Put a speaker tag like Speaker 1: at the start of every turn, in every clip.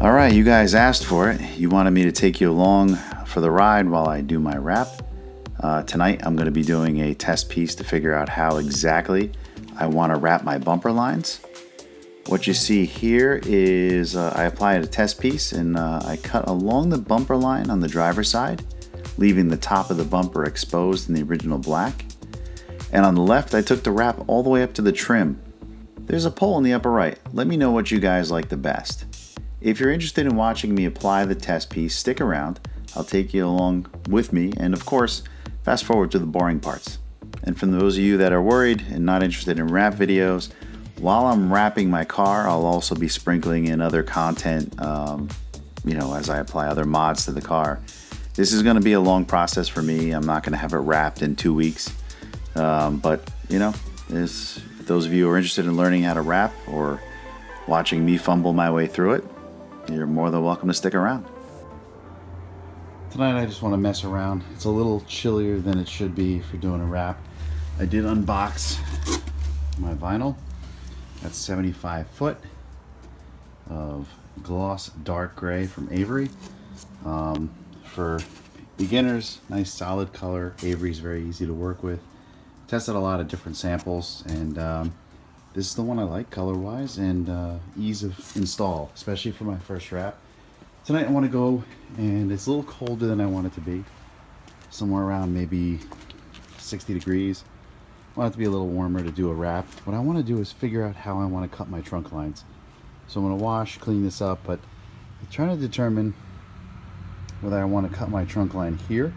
Speaker 1: All right, you guys asked for it. You wanted me to take you along for the ride while I do my wrap. Tonight I'm going to be doing a test piece to figure out how exactly I want to wrap my bumper lines. What you see here is I applied a test piece and I cut along the bumper line on the driver's side, leaving the top of the bumper exposed in the original black. And on the left, I took the wrap all the way up to the trim. There's a poll in the upper right. Let me know what you guys like the best. If you're interested in watching me apply the test piece, stick around. I'll take you along with me, and of course, fast forward to the boring parts. And for those of you that are worried and not interested in wrap videos, while I'm wrapping my car, I'll also be sprinkling in other content, as I apply other mods to the car. This is gonna be a long process for me. I'm not gonna have it wrapped in 2 weeks. But those of you who are interested in learning how to wrap or watching me fumble my way through it, you're more than welcome to stick around. Tonight I just want to mess around. It's a little chillier than it should be for doing a wrap. I did unbox my vinyl. That's 75 foot of gloss dark gray from Avery. For beginners, nice solid color. Avery's very easy to work with. Tested a lot of different samples, and this is the one I like color-wise and ease of install, especially for my first wrap. Tonight I want to go, and it's a little colder than I want it to be. Somewhere around maybe 60 degrees. I want it to be a little warmer to do a wrap. What I want to do is figure out how I want to cut my trunk lines. So I'm going to wash, clean this up, but I'm trying to determine whether I want to cut my trunk line here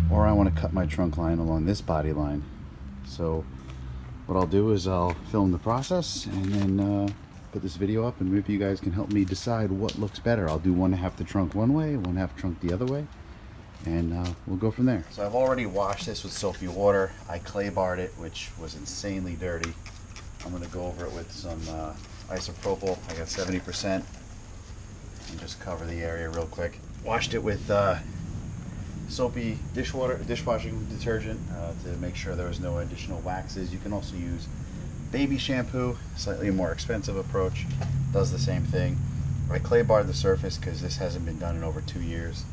Speaker 1: or I want to cut my trunk line along this body line. So what I'll do is I'll film the process and then put this video up, and maybe you guys can help me decide what looks better. I'll do 1/2 the trunk one way, 1/2 trunk the other way, and we'll go from there. So I've already washed this with soapy water. I clay barred it, which was insanely dirty. I'm going to go over it with some isopropyl. I got 70%, and just cover the area real quick. Washed it with soapy dishwashing detergent to make sure there was no additional waxes. You can also use baby shampoo, slightly more expensive approach, does the same thing. I clay barred the surface because this hasn't been done in over 2 years,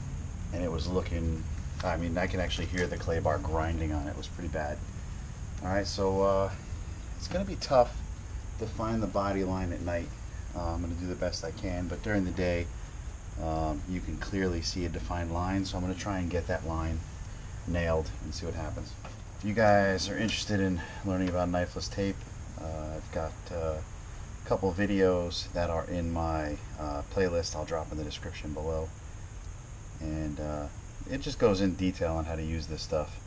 Speaker 1: and it was looking, I mean, I can actually hear the clay bar grinding on it. It was pretty bad. Alright, so it's going to be tough to find the body line at night. I'm going to do the best I can, but during the day you can clearly see a defined line, so I'm going to try and get that line nailed and see what happens. If you guys are interested in learning about knifeless tape, I've got a couple videos that are in my playlist. I'll drop in the description below, and it just goes in detail on how to use this stuff.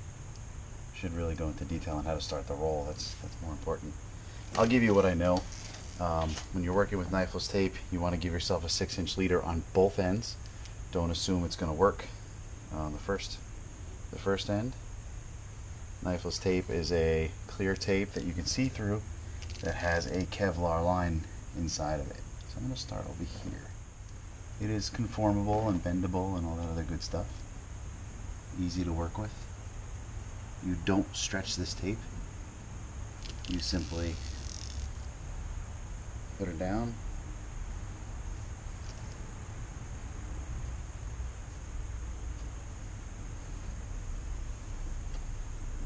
Speaker 1: Should really go into detail on how to start the roll. That's more important. I'll give you what I know. When you're working with knifeless tape, you want to give yourself a 6-inch leader on both ends. Don't assume it's going to work on the first end. Knifeless tape is a clear tape that you can see through that has a Kevlar line inside of it. So I'm going to start over here. It is conformable and bendable and all that other good stuff. Easy to work with. You don't stretch this tape. You simply put it down.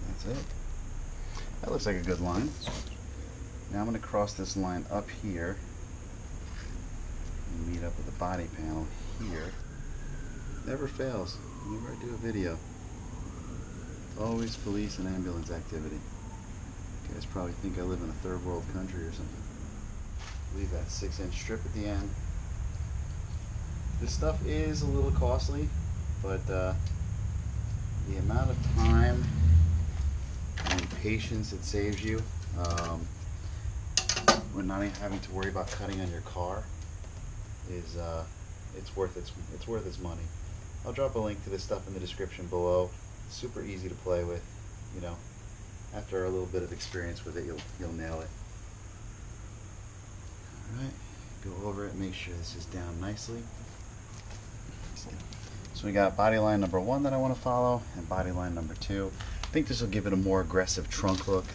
Speaker 1: That's it. That looks like a good line. Now I'm going to cross this line up here and meet up with the body panel here. Never fails whenever I do a video. Always police and ambulance activity. You guys probably think I live in a third world country or something. Leave that 6-inch strip at the end. This stuff is a little costly, but the amount of time and patience it saves you when not having to worry about cutting on your car is it's worth its money. I'll drop a link to this stuff in the description below. It's super easy to play with. You know, after a little bit of experience with it, you'll nail it. Alright, go over it, make sure this is down nicely. So we got body line number 1 that I want to follow, and body line number 2. I think this will give it a more aggressive trunk look,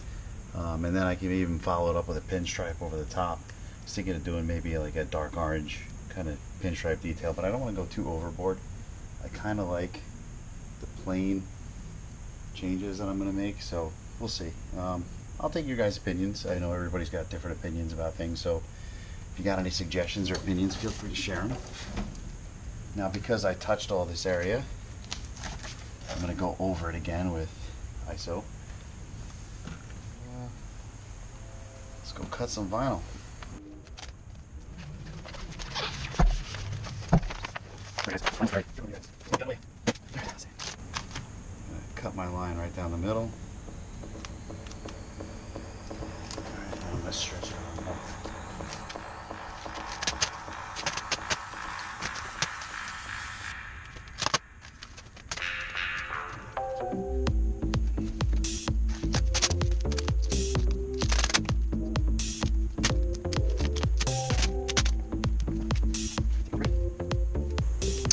Speaker 1: and then I can even follow it up with a pinstripe over the top. I was thinking of doing maybe like a dark orange kind of pinstripe detail, but I don't want to go too overboard. I kind of like the plain changes that I'm going to make, so we'll see. I'll take your guys' opinions. I know everybody's got different opinions about things, so if you got any suggestions or opinions, feel free to share them. Now, because I touched all this area, I'm going to go over it again with ISO. Let's go cut some vinyl. Cut my line right down the middle. Alright, now I'm going to stretch it on up.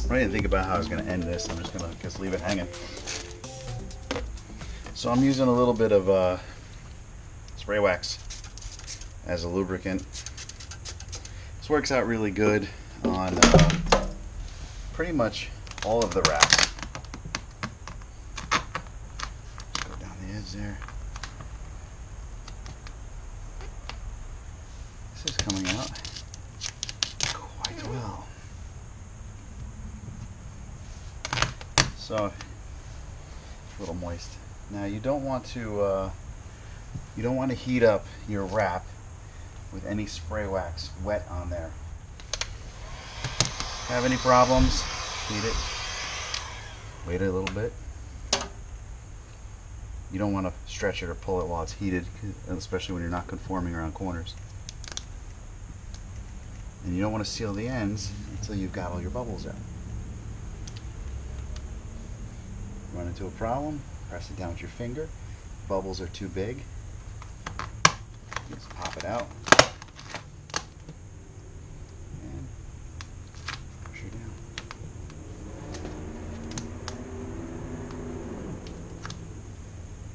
Speaker 1: I didn't think about how I was going to end this. I'm just going to leave it hanging. So I'm using a little bit of spray wax as a lubricant. This works out really good on pretty much all of the wraps. Just go down the edge there. This is coming out quite well. So, a little moist. Now you don't want to heat up your wrap with any spray wax wet on there. Have any problems? Heat it. Wait a little bit. You don't want to stretch it or pull it while it's heated, especially when you're not conforming around corners. And you don't want to seal the ends until you've got all your bubbles out. Run into a problem, press it down with your finger. Bubbles are too big. Just pop it out and push her down.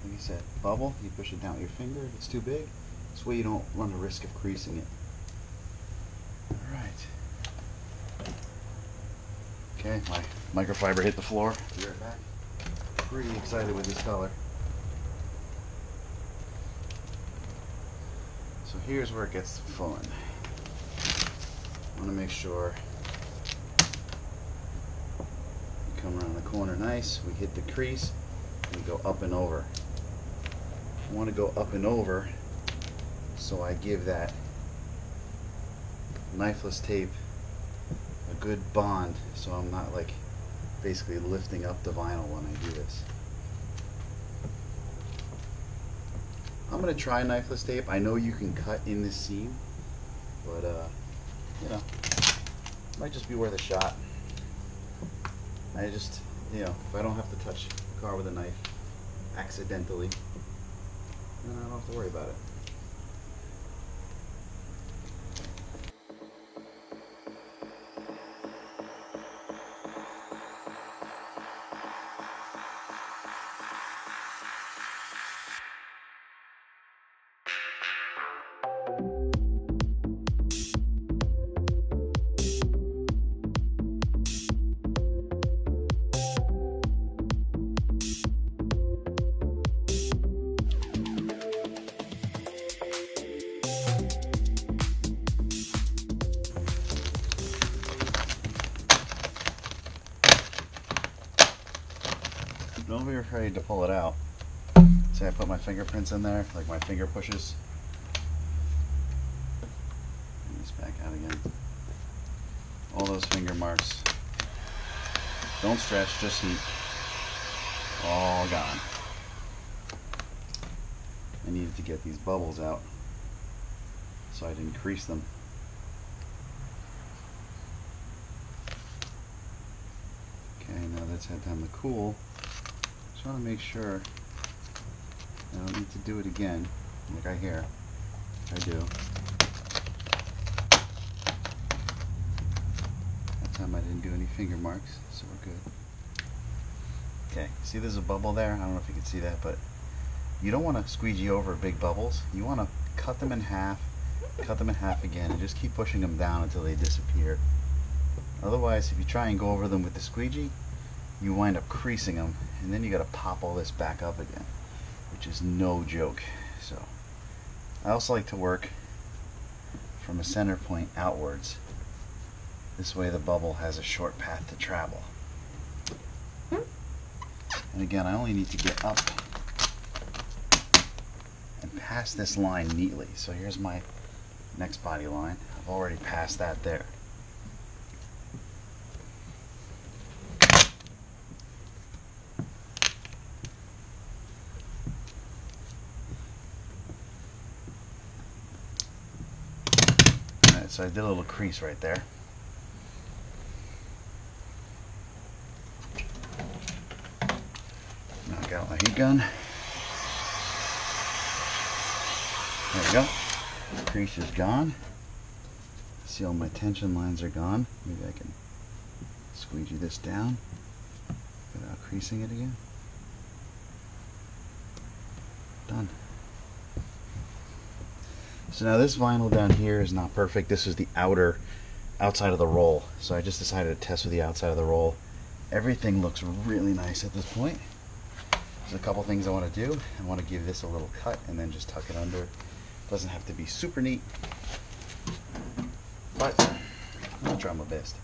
Speaker 1: Like I said, bubble, you push it down with your finger. If it's too big, this way you don't run the risk of creasing it. Alright. Okay, my microfiber hit the floor. Be right back. Pretty excited with this color. So here's where it gets fun. I want to make sure we come around the corner nice, we hit the crease, and go up and over. I want to go up and over so I give that knifeless tape a good bond, so I'm not like basically lifting up the vinyl when I do this. I'm going to try knifeless tape. I know you can cut in this seam, but you know, might just be worth a shot. I just, you know, if I don't have to touch the car with a knife accidentally, then I don't have to worry about it. Don't be afraid to pull it out. See, I put my fingerprints in there, like my finger pushes. Bring this back out again. All those finger marks. Don't stretch, just heat. All gone. I needed to get these bubbles out so I didn't crease them. Okay, now that's had time to cool. Just want to make sure I don't need to do it again, like I hear. I do. That time I didn't do any finger marks, so we're good. Okay, see there's a bubble there? I don't know if you can see that, but you don't want to squeegee over big bubbles. You want to cut them in half again, and just keep pushing them down until they disappear. Otherwise, if you try and go over them with the squeegee, you wind up creasing them, and then you got to pop all this back up again, which is no joke. So I also like to work from a center point outwards. This way the bubble has a short path to travel. And again, I only need to get up and pass this line neatly. So here's my next body line. I've already passed that there. Alright, so I did a little crease right there. Knock out my heat gun. There we go. The crease is gone. See, all my tension lines are gone. Maybe I can squeegee this down without creasing it again. Done. So now this vinyl down here is not perfect. This is the outside of the roll. So I just decided to test with the outside of the roll. Everything looks really nice at this point. There's a couple things I want to do. I want to give this a little cut and then just tuck it under. Doesn't have to be super neat, but I'll try my best.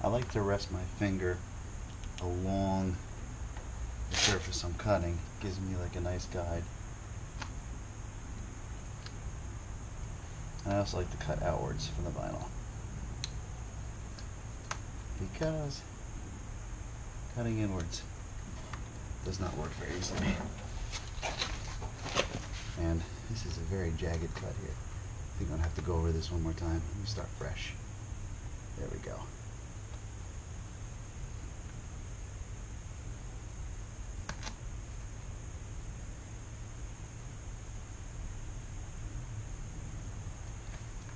Speaker 1: I like to rest my finger along the surface I'm cutting. It gives me like a nice guide. And I also like to cut outwards from the vinyl, because cutting inwards does not work very easily. And this is a very jagged cut here. I think I'm going to have to go over this one more time. Let me start fresh. There we go.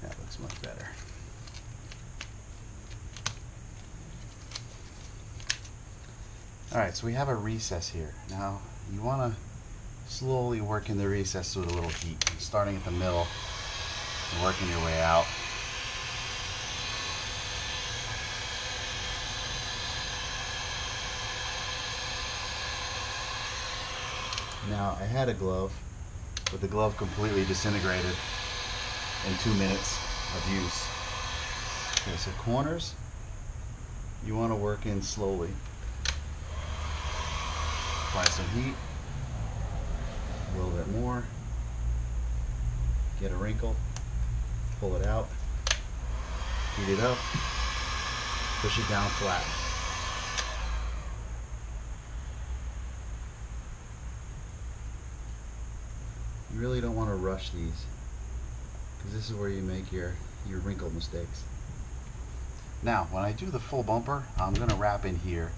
Speaker 1: That looks much better. Alright, so we have a recess here. Now, you want to slowly work in the recess with a little heat, starting at the middle and working your way out. Now, I had a glove, but the glove completely disintegrated in 2 minutes of use. Okay, so corners, you want to work in slowly. Apply some heat, a little bit more, get a wrinkle, pull it out, heat it up, push it down flat. You really don't want to rush these, because this is where you make your wrinkle mistakes. Now, when I do the full bumper, I'm going to wrap in here.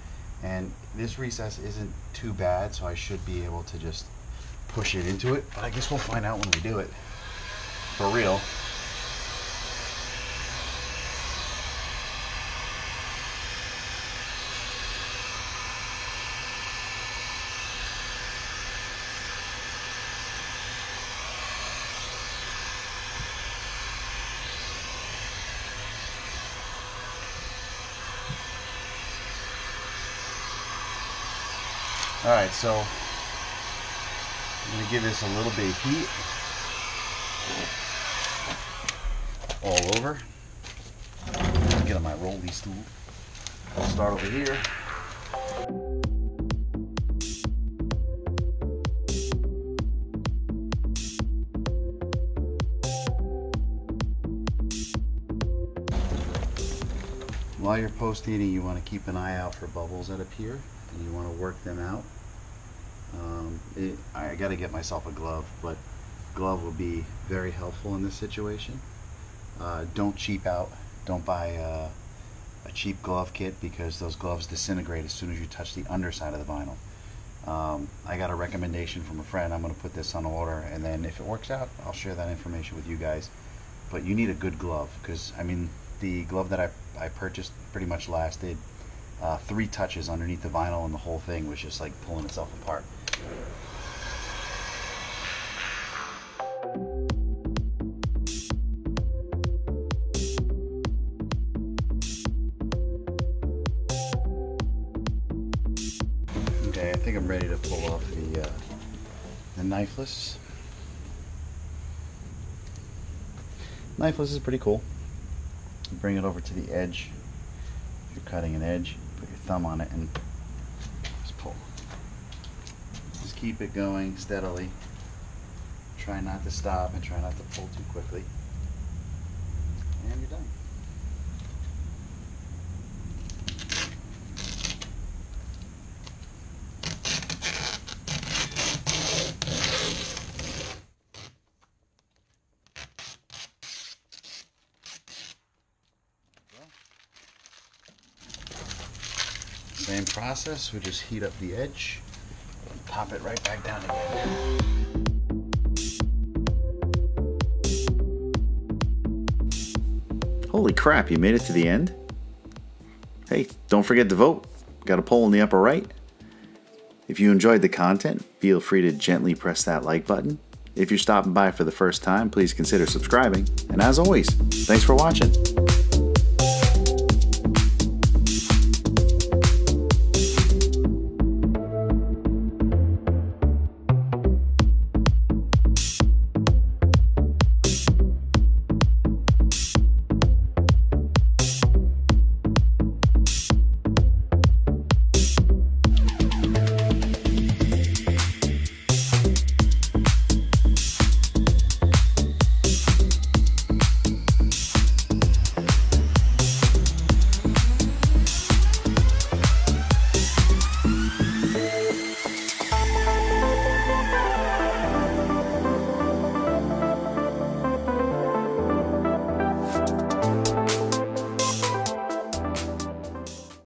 Speaker 1: And this recess isn't too bad, so I should be able to just push it into it. But I guess we'll find out when we do it. For real. Alright, so I'm going to give this a little bit of heat all over. Get on my rolly stool. I'll start over here. While you're post-heating, you want to keep an eye out for bubbles that appear, and you want to work them out. I got to get myself a glove, but glove will be very helpful in this situation. Don't cheap out. Don't buy a cheap glove kit, because those gloves disintegrate as soon as you touch the underside of the vinyl. I got a recommendation from a friend. I'm going to put this on order, and then if it works out, I'll share that information with you guys. But you need a good glove, because I mean, the glove that I purchased pretty much lasted 3 touches underneath the vinyl, and the whole thing was just like pulling itself apart. Okay, I think I'm ready to pull off the knifeless. Knifeless is pretty cool. You bring it over to the edge. If you're cutting an edge, put your thumb on it and just pull. Just keep it going steadily. Try not to stop and try not to pull too quickly. And you're done. Same process, we just heat up the edge and pop it right back down again.
Speaker 2: Holy crap, you made it to the end? Hey, don't forget to vote. Got a poll in the upper right. If you enjoyed the content, feel free to gently press that like button. If you're stopping by for the first time, please consider subscribing. And as always, thanks for watching.